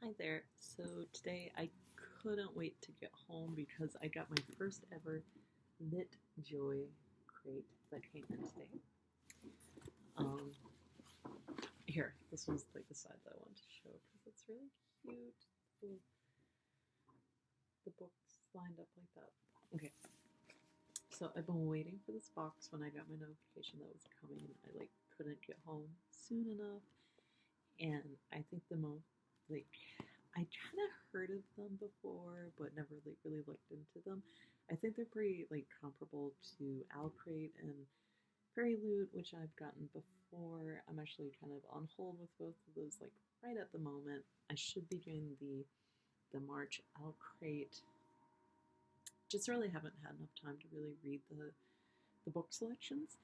Hi there. So today I couldn't wait to get home because I got my first ever LitJoy Crate that came in today. Um, Here, this was like the side that I wanted to show because it's really cute. The books lined up like that. Okay, so I've been waiting for this box when I got my notification that was coming. I couldn't get home soon enough, and I think the most like I kind of heard of them before, but never really looked into them. I think they're pretty comparable to Crate and Fairy Loot, which I've gotten before. I'm actually kind of on hold with both of those right at the moment. I should be doing the March Crate. Just really haven't had enough time to really read the book selections.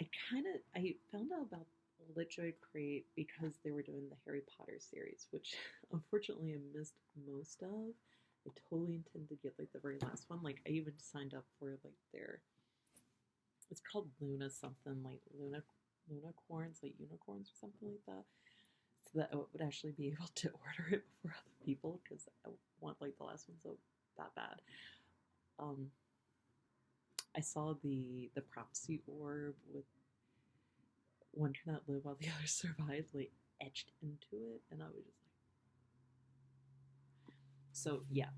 I found out about LitJoy Crate because they were doing the Harry Potter series, which unfortunately I missed most of. I totally intend to get the very last one. I even signed up for their, it's called Luna something, Lunacorns, unicorns or something like that. So that I would actually be able to order it before other people because I want the last one so that bad. I saw the prophecy orb with one cannot live while the other survives, etched into it, and I was just so yeah.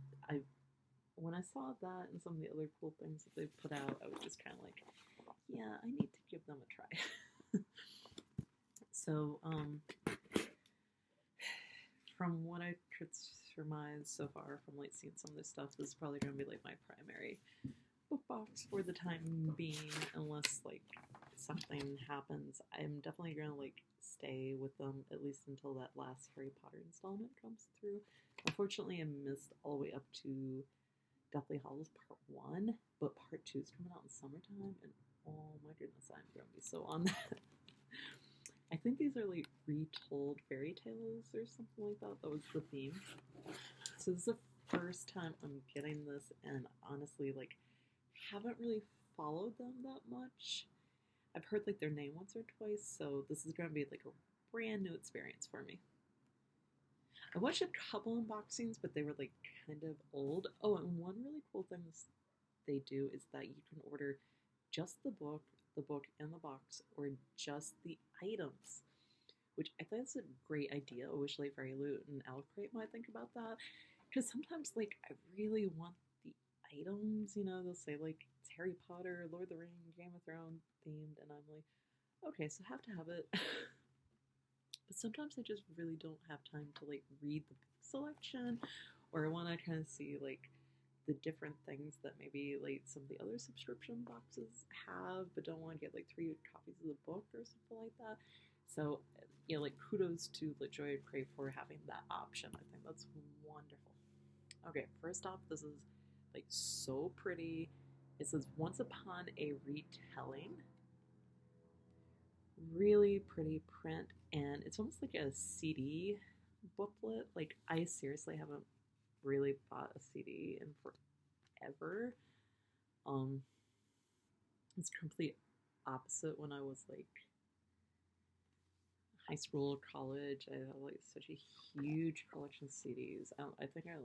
When I saw that and some of the other cool things that they put out, I was just kind of yeah, I need to give them a try. So from what I could surmise so far from seeing some of this stuff, this is probably gonna be my primary book box for the time being, unless something happens. I'm definitely gonna stay with them at least until that last Harry Potter installment comes through. Unfortunately, I missed all the way up to Deathly Hallows Part 1, but Part 2 is coming out in summertime, and oh my goodness, I'm gonna be so on that. I think these are retold fairy tales or something like that. That was the theme. So this is the first time I'm getting this, and honestly, haven't really followed them that much. I've heard their name once or twice, so this is gonna be a brand new experience for me. I watched a couple unboxings, but they were kind of old. Oh, and one really cool thing they do is that you can order just the book and the box, or just the items, which I think is a great idea. I wish Fairy Loot and Crate might think about that, because sometimes I really want the items. They'll say it's Harry Potter, Lord of the Rings, Game of Thrones themed, and I'm okay, so have to have it. But sometimes I just really don't have time to read the book selection, or I want to kind of see the different things that maybe some of the other subscription boxes have, but don't want to get 3 copies of the book or something like that. So kudos to LitJoy Crate for having that option. I think that's wonderful. Okay, first off, this is so pretty. It says Once Upon a Retelling. Really pretty print, and it's almost like a CD booklet. I seriously haven't really bought a CD in forever. It's complete opposite when I was high school, college. I had such a huge collection of CDs. I think I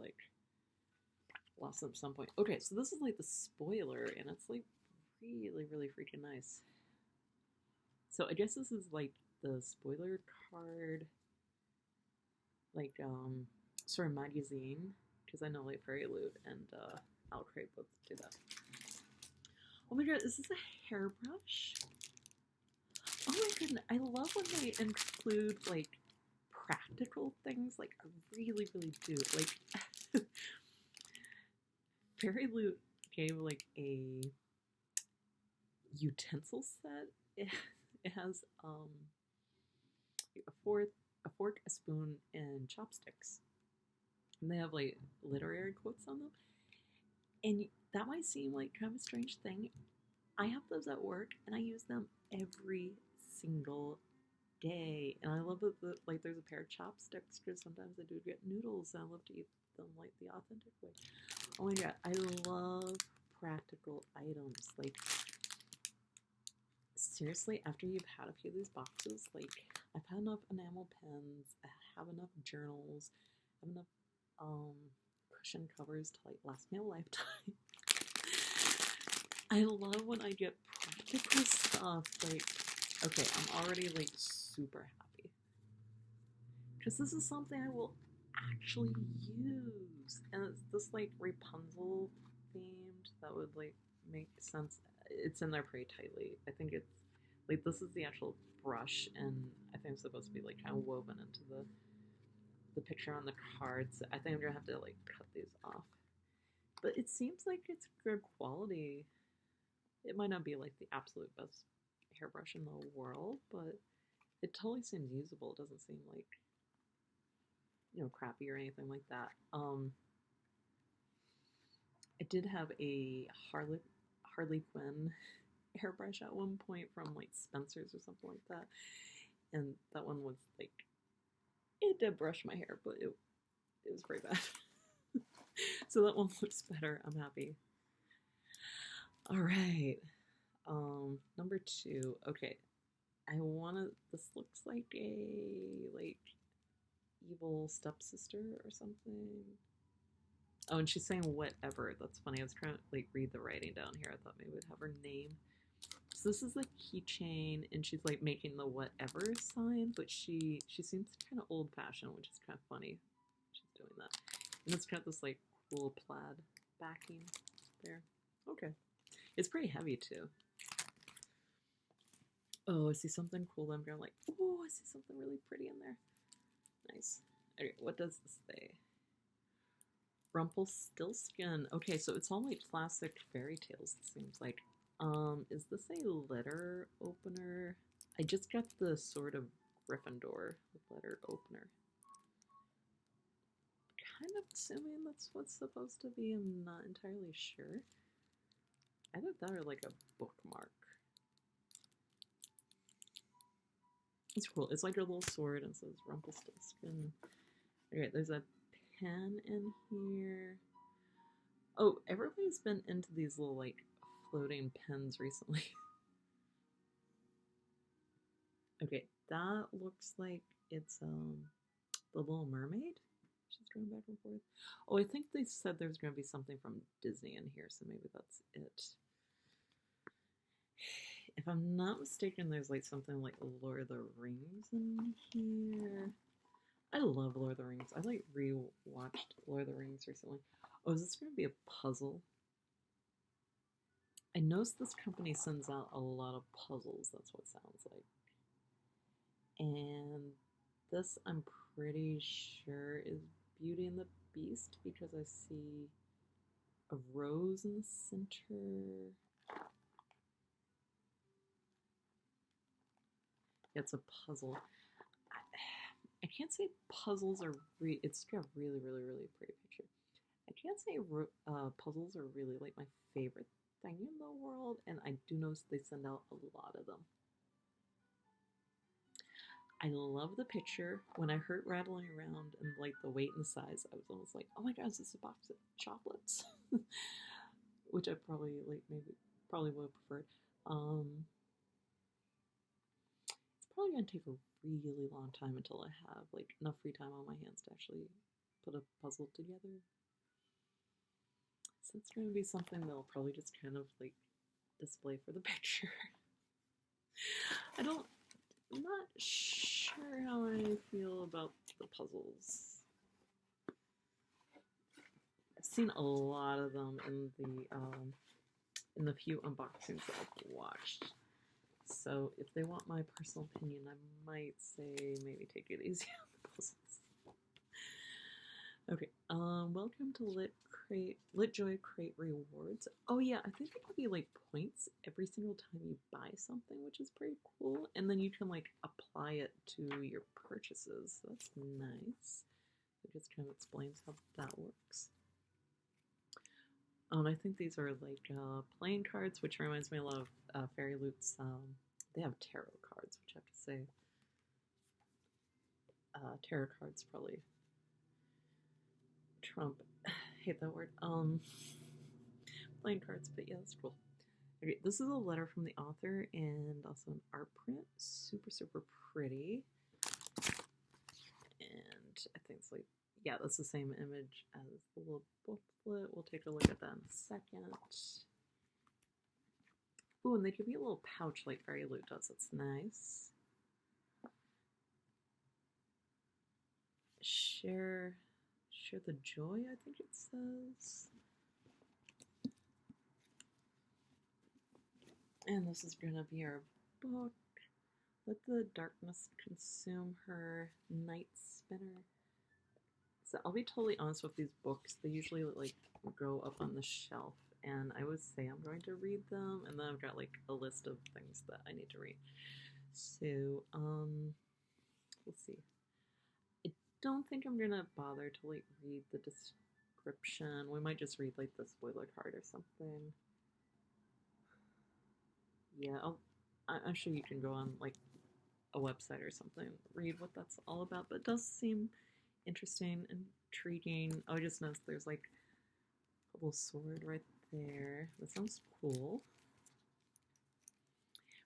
lost them at some point. Okay, so this is the spoiler, and it's really freaking nice. So I guess this is the spoiler card, sort of magazine, because I know Fairy Loot and Crate both do that. Oh my god, is this a hairbrush? Oh my goodness, I love when they include practical things. I really do. Fairy Loot gave a utensil set. It has a fork, a spoon, and chopsticks. And they have literary quotes on them. And that might seem kind of a strange thing. I have those at work, and I use them every single day. And I love that there's a pair of chopsticks, because sometimes I do get noodles, and I love to eat them the authentic way. Oh my god, I love practical items. Seriously, after you've had a few of these boxes, I've had enough enamel pens, I have enough journals, have enough cushion covers to like last me a lifetime. I love when I get practical stuff. Like, okay, I'm already like super happy because this is something I will actually use, and it's this like Rapunzel themed that would like make sense. It's in there pretty tightly. I think it's like this is the actual brush, and I think it's supposed to be like kind of woven into the picture on the cards. I think I'm gonna have to like cut these off, but it seems like it's good quality. It might not be like the absolute best hairbrush in the world, but it totally seems usable. It doesn't seem like, you know, crappy or anything like that. I did have a Harley Quinn hairbrush at one point from like Spencer's or something like that, and that one was like, it did brush my hair, but it was pretty bad. So that one looks better. I'm happy. All right. Number 2. Okay. This looks like a like evil stepsister or something. Oh, and she's saying whatever. That's funny. I was trying to like read the writing down here. I thought maybe we'd have her name. So this is a keychain, and she's like making the whatever sign, but she seems kind of old fashioned, which is kind of funny. She's doing that, and it's got this like cool plaid backing there. Okay, it's pretty heavy too. Oh, I see something cool. I'm gonna like. Oh, I see something really pretty in there. Nice. Okay, what does this say? Rumpelstiltskin. Okay, so it's all like classic fairy tales, it seems like. Is this a letter opener? I just got the Sword of Gryffindor letter opener. Kind of assuming that's what's supposed to be. I'm not entirely sure. Either that or like a bookmark. It's cool. It's like a little sword and it says Rumpelstiltskin. Okay, there's a pen in here. Oh, everybody's been into these little like floating pens recently. Okay, that looks like it's the Little Mermaid. She's going back and forth. Oh, I think they said there's going to be something from Disney in here, so maybe that's it. If I'm not mistaken, there's like something like Lord of the Rings in here. I love Lord of the Rings. I like re-watched Lord of the Rings recently. Oh, is this going to be a puzzle? I noticed this company sends out a lot of puzzles. That's what it sounds like. And this, I'm pretty sure, is Beauty and the Beast because I see a rose in the center. It's a puzzle. I can't say puzzles are it's got a really, really, really pretty picture. I can't say puzzles are really like my favorite thing in the world, and I do notice they send out a lot of them. I love the picture. When I heard rattling around and like the weight and the size, I was almost like, oh my god, is this a box of chocolates? Which I probably probably would have preferred. It's probably gonna take a really long time until I have like enough free time on my hands to actually put a puzzle together. So it's gonna be something they'll probably just kind of like display for the picture. I'm not sure how I feel about the puzzles. I've seen a lot of them in the few unboxings that I've watched. So if they want my personal opinion, I might say maybe take it easy on the puzzles. Okay, welcome to LitJoy Crate rewards. Oh yeah, I think it could be like points every single time you buy something, which is pretty cool. And then you can like apply it to your purchases. So that's nice. It just kind of explains how that works. I think these are like playing cards, which reminds me a lot of Fairy Loot's. They have tarot cards, which I have to say. Tarot cards probably trump. I hate that word. Playing cards, but yeah, that's cool. Okay, this is a letter from the author and also an art print. Super, super pretty. And I think it's like yeah, that's the same image as the little booklet. We'll take a look at that in a second. Ooh, and they give you a little pouch like Fairy Loot does. It's nice. Share the joy, I think it says. And this is gonna be our book. Let the darkness consume her, Night Spinner. So I'll be totally honest with these books. They usually like go up on the shelf, and I would say I'm going to read them, and then I've got like a list of things that I need to read. So let's see. I don't think I'm gonna bother to like read the description. We might just read like the spoiler card or something. Yeah, I'm sure you can go on like a website or something, read what that's all about, but it does seem interesting, intriguing. Oh, I just noticed there's like a little sword right there. That sounds cool.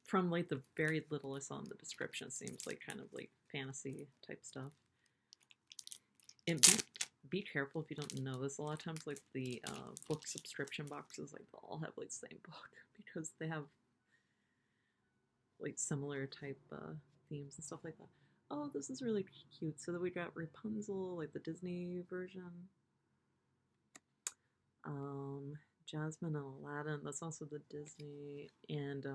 From like the very little I saw in the description, it seems like kind of like fantasy type stuff. And be careful if you don't know this. A lot of times like the book subscription boxes, like they'll all have like the same book because they have like similar type themes and stuff like that. Oh, this is really cute. So then we got Rapunzel, like the Disney version. Jasmine and Aladdin, that's also the Disney, and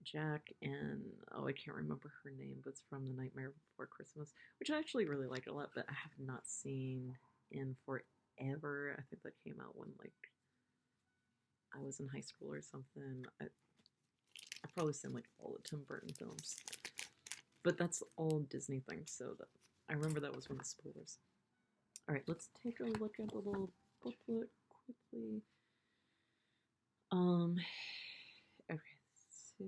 Jack and, oh, I can't remember her name, but it's from The Nightmare Before Christmas, which I actually really like a lot, but I have not seen in forever. I think that came out when, like, I was in high school or something. I've probably seen, like, all the Tim Burton films. But that's all Disney things, so that I remember that was one of the spoilers. Alright, let's take a look at the little booklet quickly. Okay, so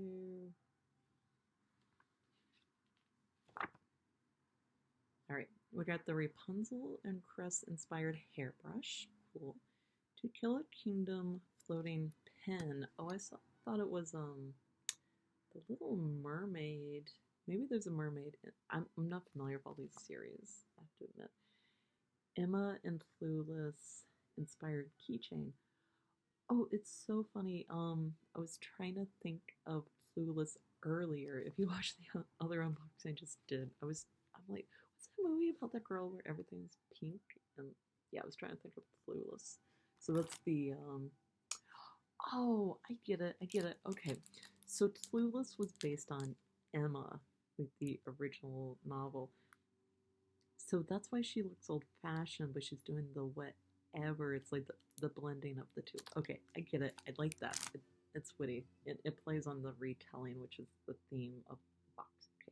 alright, we got the Rapunzel and Crest inspired hairbrush. Cool. To Kill a Kingdom floating pen. Oh, thought it was the Little Mermaid. Maybe there's a mermaid. I'm not familiar with all these series, I have to admit. Emma and Clueless inspired keychain. Oh, it's so funny. I was trying to think of Clueless earlier. If you watch the other unboxing I just did, I'm like, what's that movie about that girl where everything's pink? And yeah, I was trying to think of Clueless. So that's the oh, I get it. Okay, so Clueless was based on Emma, like the original novel. So that's why she looks old-fashioned, but she's doing the whatever. It's like the blending of the two. Okay, I get it. I like that. It's witty. It plays on the retelling, which is the theme of the box. Okay,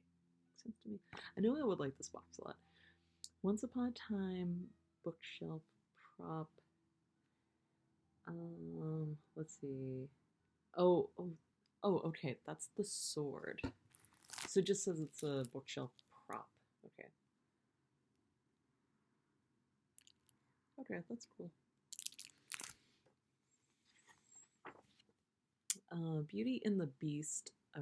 makes sense to me. I knew I would like this box a lot. Once Upon a Time bookshelf prop. Let's see. Oh, okay. That's the sword. So it just says it's a bookshelf prop. Okay. Okay, that's cool. Beauty and the Beast /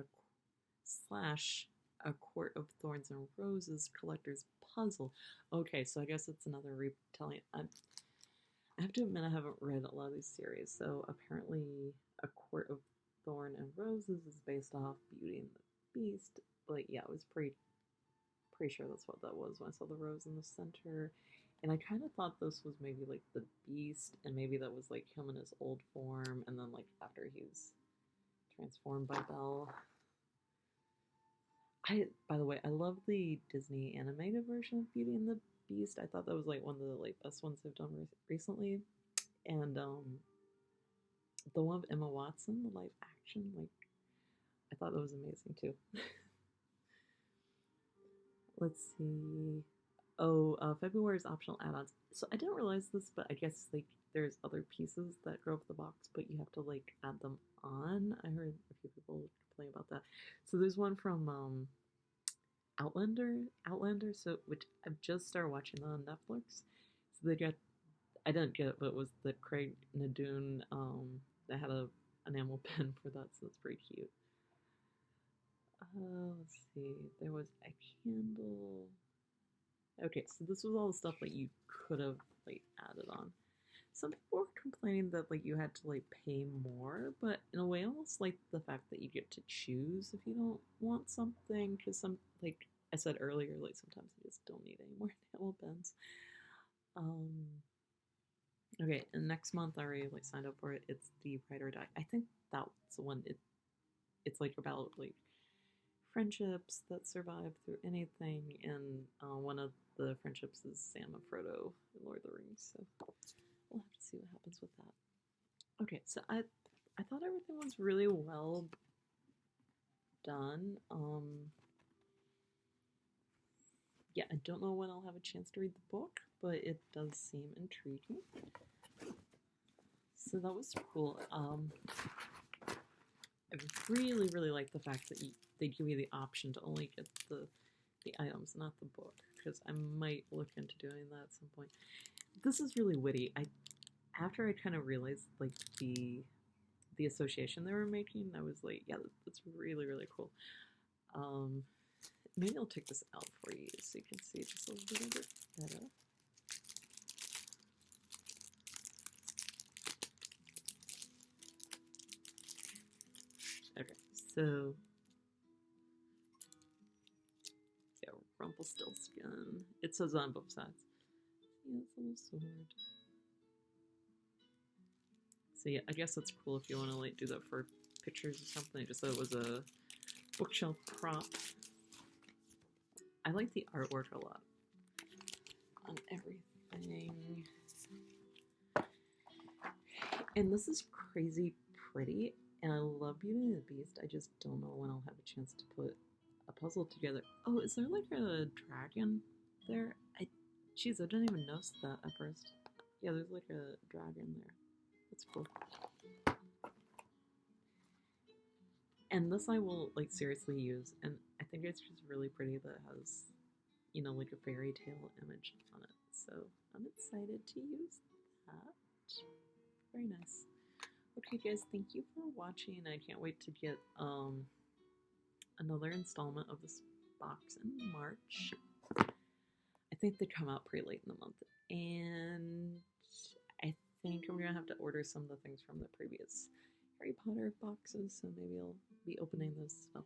A Court of Thorns and Roses collector's puzzle. Okay, so I guess it's another retelling. I have to admit I haven't read a lot of these series, so apparently A Court of Thorn and Roses is based off Beauty and the Beast, but yeah, I was pretty sure that's what that was when I saw the rose in the center. And I kind of thought this was maybe like the Beast, and maybe that was like him in his old form, and then like after he's transformed by Belle. By the way, I love the Disney animated version of Beauty and the Beast. I thought that was like one of the like best ones they've done recently. And the one of Emma Watson, the live action, like I thought that was amazing too. Let's see. Oh, February's optional add-ons. So I didn't realize this, but I guess like there's other pieces that go with the box, but you have to like add them on. I heard a few people complain about that. So there's one from Outlander. So which I've just started watching on Netflix. So they got, I didn't get it, but it was the Craig Nadoon that had a enamel pen for that, so that's pretty cute. Let's see. There was a candle. Okay, so this was all the stuff that you could have like added on. Some people were complaining that like you had to like pay more, but in a way, I almost like the fact that you get to choose if you don't want something. Because some, like I said earlier, like sometimes I just don't need any more enamel pens. Um, okay, and next month I already like signed up for it. It's the Ride or Die. I think that's the one. It's like about like friendships that survive through anything, and one of the friendships is Sam and Frodo in Lord of the Rings. So we'll have to see what happens with that. Okay, so I thought everything was really well done. Yeah, I don't know when I'll have a chance to read the book, but it does seem intriguing. So that was cool. I really, really like the fact that they give you the option to only get the items, not the book, because I might look into doing that at some point. This is really witty. After I kind of realized like the association they were making, I was like, yeah, that's really, really cool. Maybe I'll take this out for you so you can see just a little bit better. Okay, so yeah, Rumpelstiltskin. It says on both sides. Yeah, it's a little sword. So yeah, I guess that's cool if you want to like do that for pictures or something. Just so it was a bookshelf prop. I like the artwork a lot on everything. And this is crazy pretty, and I love Beauty and the Beast. I just don't know when I'll have a chance to put a puzzle together. Oh, is there like a dragon there? Jeez, I didn't even notice that at first. Yeah, there's like a dragon there. That's cool. And this I will like seriously use, and I think it's just really pretty that it has, you know, like a fairy tale image on it. So I'm excited to use that. Very nice. Okay, guys, thank you for watching. I can't wait to get another installment of this box in March. I think they come out pretty late in the month, and I think I'm gonna have to order some of the things from the previous Harry Potter boxes, so maybe I'll be opening those up